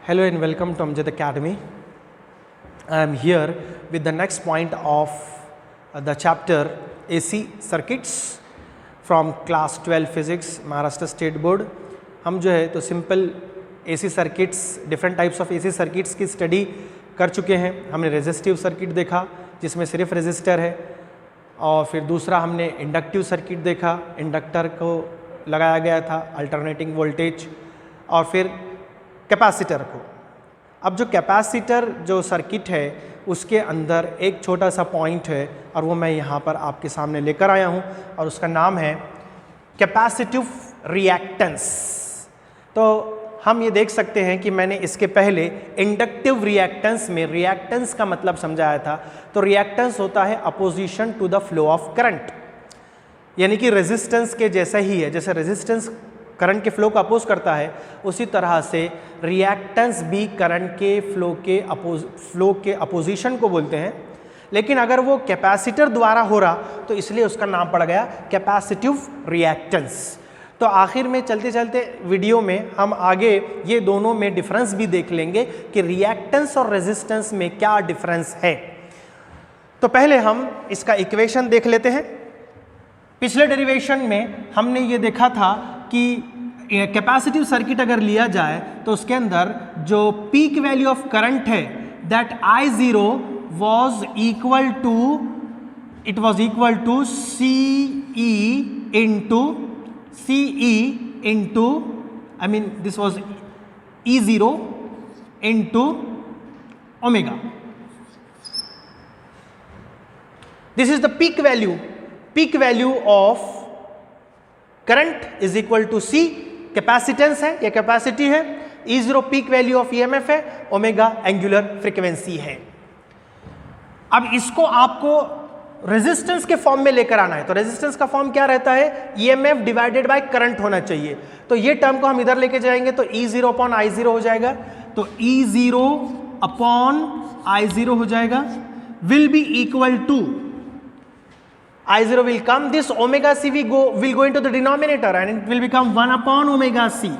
Hello and welcome to Amjad Academy. I am here with the next point of the chapter AC Circuits from class 12 Physics Maharashtra State Board. हम जो है तो simple AC circuits, different types of AC circuits की study कर चुके हैं. हमने resistive circuit देखा जिसमें सिर्फ रेजिस्टर है, और फिर दूसरा हमने इंडक्टिव सर्किट देखा, इंडक्टर को लगाया गया था अल्टरनेटिंग वोल्टेज, और फिर कैपेसिटर को. अब जो कैपेसिटर जो सर्किट है उसके अंदर एक छोटा सा पॉइंट है और वो मैं यहाँ पर आपके सामने लेकर आया हूँ और उसका नाम है कैपेसिटिव रिएक्टेंस. तो हम ये देख सकते हैं कि मैंने इसके पहले इंडक्टिव रिएक्टेंस में रिएक्टेंस का मतलब समझाया था. तो रिएक्टेंस होता है opposition to the flow of current, यानी कि रेजिस्टेंस के जैसा ही है. जैसे रेजिस्टेंस करंट के फ्लो को अपोज करता है, उसी तरह से रिएक्टेंस भी करंट के फ्लो के अपोजिशन को बोलते हैं. लेकिन अगर वो कैपेसिटर द्वारा हो रहा तो इसलिए उसका नाम पड़ गया कैपेसिटिव रिएक्टेंस. तो आखिर में चलते चलते वीडियो में हम आगे ये दोनों में डिफरेंस भी देख लेंगे कि रिएक्टेंस और रेजिस्टेंस में क्या डिफरेंस है. तो पहले हम इसका इक्वेशन देख लेते हैं. पिछले डेरिवेशन में हमने ये देखा था कि कैपेसिटिव सर्किट अगर लिया जाए तो उसके अंदर जो पीक वैल्यू ऑफ करंट है that I0 was equal to CE into I mean this was E0 into omega. This is the peak value of current is equal to C. Capacitance है या कैपेसिटी है, E0 peak value of EMF है, omega angular frequency है. अब इसको आपको resistance के form में लेकर आना है. तो रेजिस्टेंस का फॉर्म क्या रहता है, EMF डिवाइडेड बाय करंट होना चाहिए. तो ये टर्म को हम इधर लेके जाएंगे तो E0 अपॉन I0 हो जाएगा. तो E0 अपॉन I0 हो जाएगा, will be equal to I0 will come, this omega C will go into the denominator and it will become 1 upon omega C.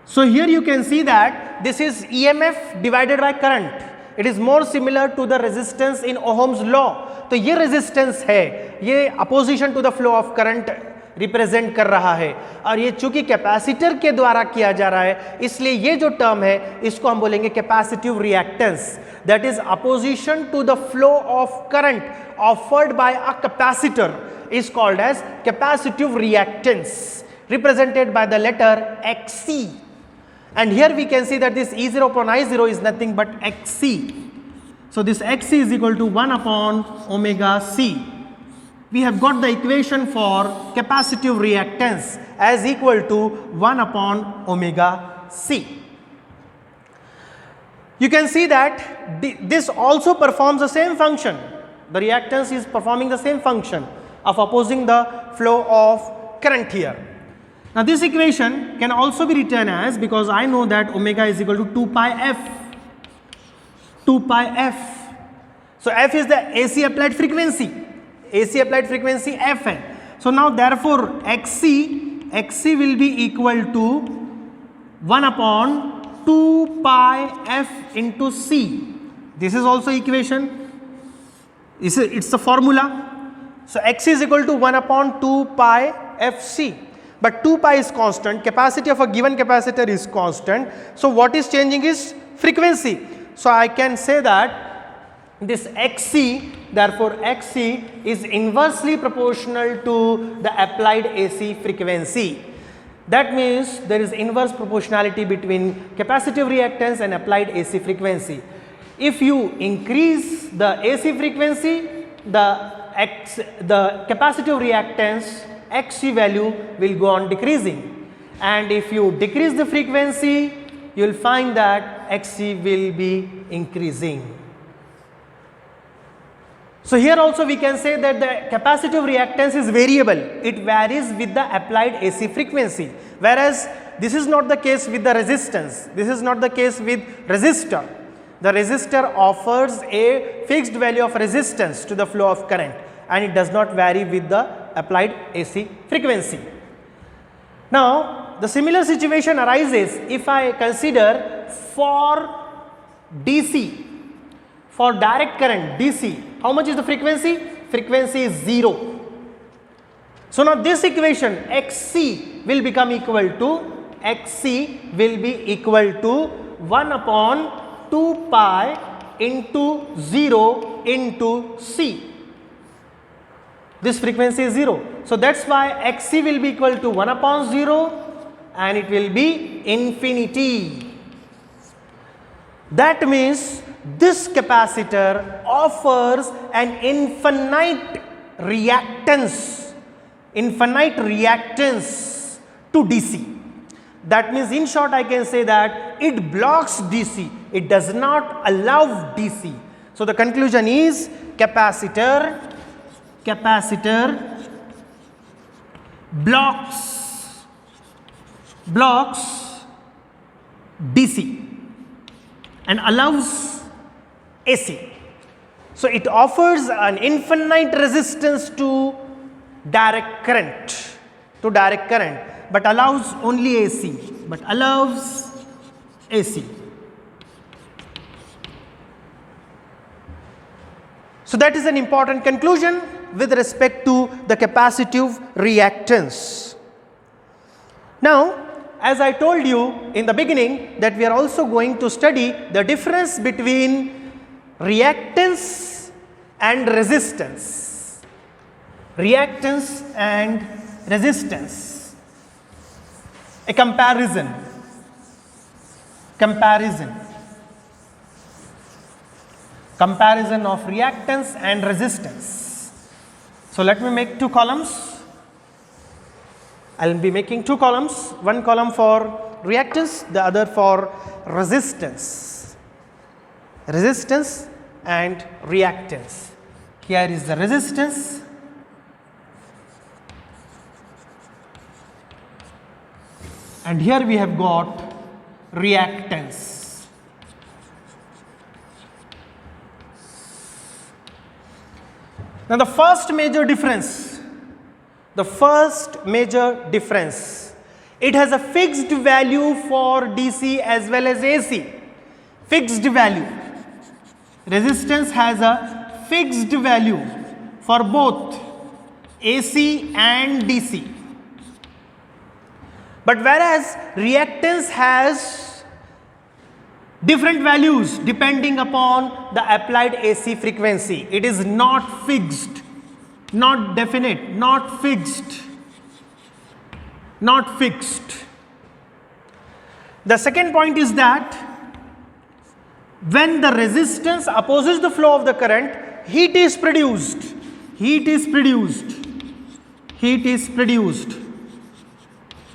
So here you can see that this is EMF divided by current. It is more similar to the resistance in Ohm's law. तो ये resistance है, ये opposition to the flow of current represent कर रहा है, और ये चूंकि कैपेसिटर के द्वारा किया जा रहा है इसलिए ये जो टर्म है इसको हम बोलेंगे capacitive reactance. That is opposition to the flow of current offered by a capacitor is called as capacitive reactance, represented by the letter Xc. And here we can see that this E0 upon I0 is nothing but Xc. So this Xc is equal to 1 upon omega C. We have got the equation for capacitive reactance as equal to 1 upon omega C. You can see that this also performs the same function. The reactance is performing the same function of opposing the flow of current here. Now this equation can also be written as, because I know that omega is equal to 2 pi f. 2 pi f. So f is the AC applied frequency. AC applied frequency f है. So now therefore Xc will be equal to 1 upon 2 pi f into C. This is also equation. It's the formula. So Xc is equal to 1 upon 2 pi fc. But 2 pi is constant. Capacity of a given capacitor is constant. So what is changing is frequency. So I can say that this Xc, therefore Xc is inversely proportional to the applied AC frequency. That means there is inverse proportionality between capacitive reactance and applied AC frequency. If you increase the AC frequency, the capacitive reactance Xc value will go on decreasing, and if you decrease the frequency you will find that Xc will be increasing. So here also we can say that the capacitive reactance is variable. It varies with the applied AC frequency, whereas this is not the case with the resistance. This is not the case with resistor. The resistor offers a fixed value of resistance to the flow of current and it does not vary with the applied AC frequency. Now the similar situation arises if I consider for DC, for direct current DC, how much is the frequency? Frequency is 0. So now this equation XC will become equal to, XC will be equal to 1 upon 2 pi into 0 into C. This frequency is 0. So that's why XC will be equal to 1 upon 0 and it will be infinity. That means this capacitor offers an infinite reactance to DC. That means in short I can say that it blocks DC, it does not allow DC. So the conclusion is capacitor blocks DC and allows AC. So it offers an infinite resistance to direct current, but allows only AC, So that is an important conclusion with respect to the capacitive reactance. Now, as I told you in the beginning that we are also going to study the difference between reactance and resistance. Reactance and resistance. A comparison. Comparison of reactance and resistance. So let me make two columns. I will be making two columns, one column for reactance, the other for resistance. Resistance and reactance. Here is the resistance. And here we have got reactance. Now the first major difference, it has a fixed value for DC as well as AC. Fixed value. Resistance has a fixed value for both AC and DC. But whereas reactance has different values depending upon the applied AC frequency. It is not fixed, not definite, not fixed. The second point is that when the resistance opposes the flow of the current, heat is produced.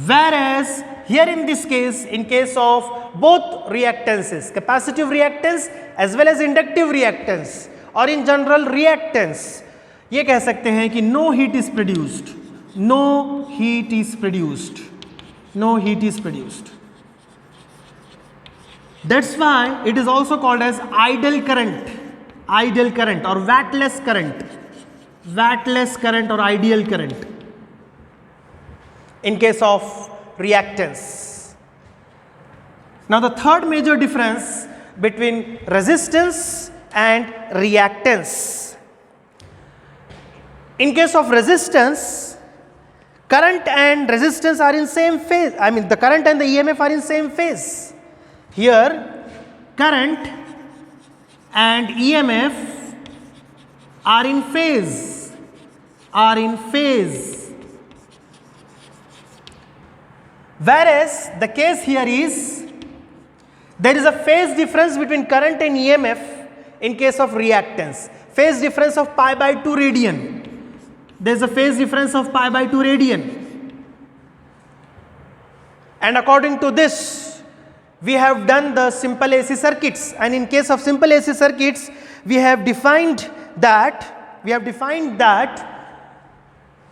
Whereas here in this case, in case of both reactances, capacitive reactance as well as inductive reactance, or in general reactance, ये कह सकते हैं कि no heat is produced. That's why it is also called as idle current or wattless current or ideal current in case of reactance. Now the third major difference between resistance and reactance. In case of resistance, current and resistance are in same phase. I mean the current and the EMF are in same phase. Here current and EMF are in phase. Whereas the case here is there is a phase difference between current and EMF in case of reactance. Phase difference of pi by 2 radian. There is a phase difference of pi by 2 radian. And according to this, we have done the simple AC circuits, and in case of simple AC circuits, we have defined that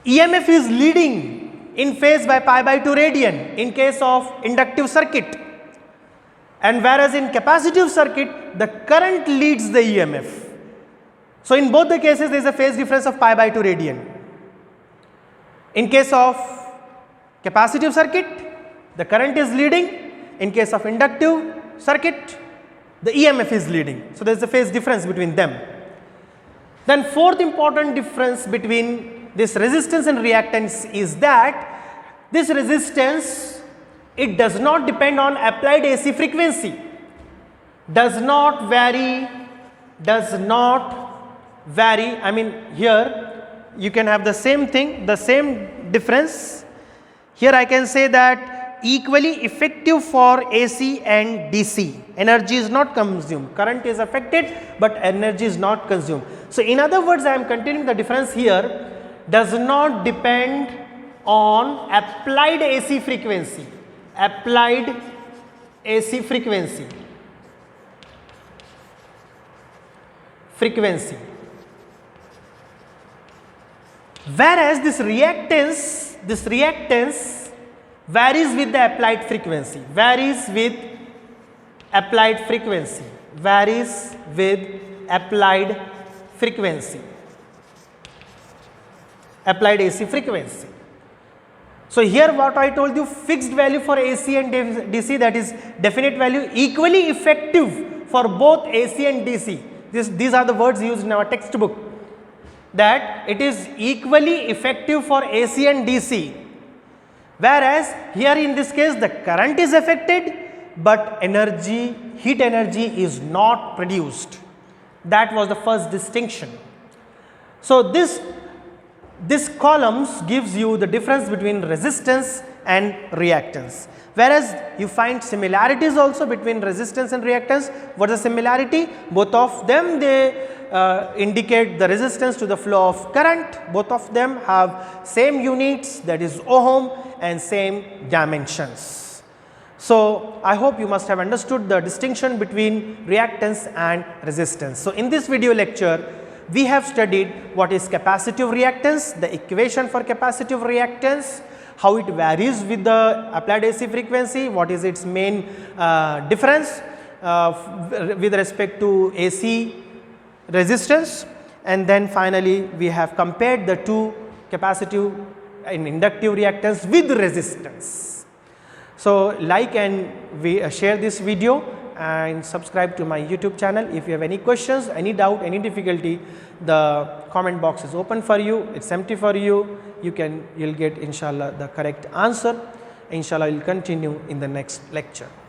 EMF is leading in phase by pi by 2 radian in case of inductive circuit, and whereas in capacitive circuit the current leads the EMF. So in both the cases there is a phase difference of pi by 2 radian. In case of capacitive circuit, the current is leading. In case of inductive circuit, the EMF is leading. So, there is a phase difference between them. Then fourth important difference between this resistance and reactance is that this resistance, it does not depend on applied AC frequency, does not vary. I mean, here you can have the same thing, the same difference. Here I can say that equally effective for AC and DC. Energy is not consumed. Current is affected, but energy is not consumed. So, in other words, I am continuing the difference here, does not depend on applied AC frequency. Applied AC frequency. Whereas this reactance varies with the applied frequency, applied AC frequency. So, here what I told you, fixed value for AC and DC, that is definite value, equally effective for both AC and DC. These are the words used in our textbook, that it is equally effective for AC and DC. Whereas, here in this case the current is affected, but heat energy is not produced. That was the first distinction. So, this columns gives you the difference between resistance and reactance. Whereas, you find similarities also between resistance and reactance. What is the similarity? Both of them, they indicate the resistance to the flow of current. Both of them have same units, that is ohm, and same dimensions. So, I hope you must have understood the distinction between reactance and resistance. So, in this video lecture, we have studied what is capacitive reactance, the equation for capacitive reactance, how it varies with the applied AC frequency, what is its main difference with respect to AC resistance, and then finally we have compared the two capacitive and inductive reactance with resistance. So, like and share this video and subscribe to my YouTube channel. If you have any questions, any doubt, any difficulty, the comment box is open for you, it's empty for you. You'll get inshallah the correct answer. Inshallah, we'll continue in the next lecture.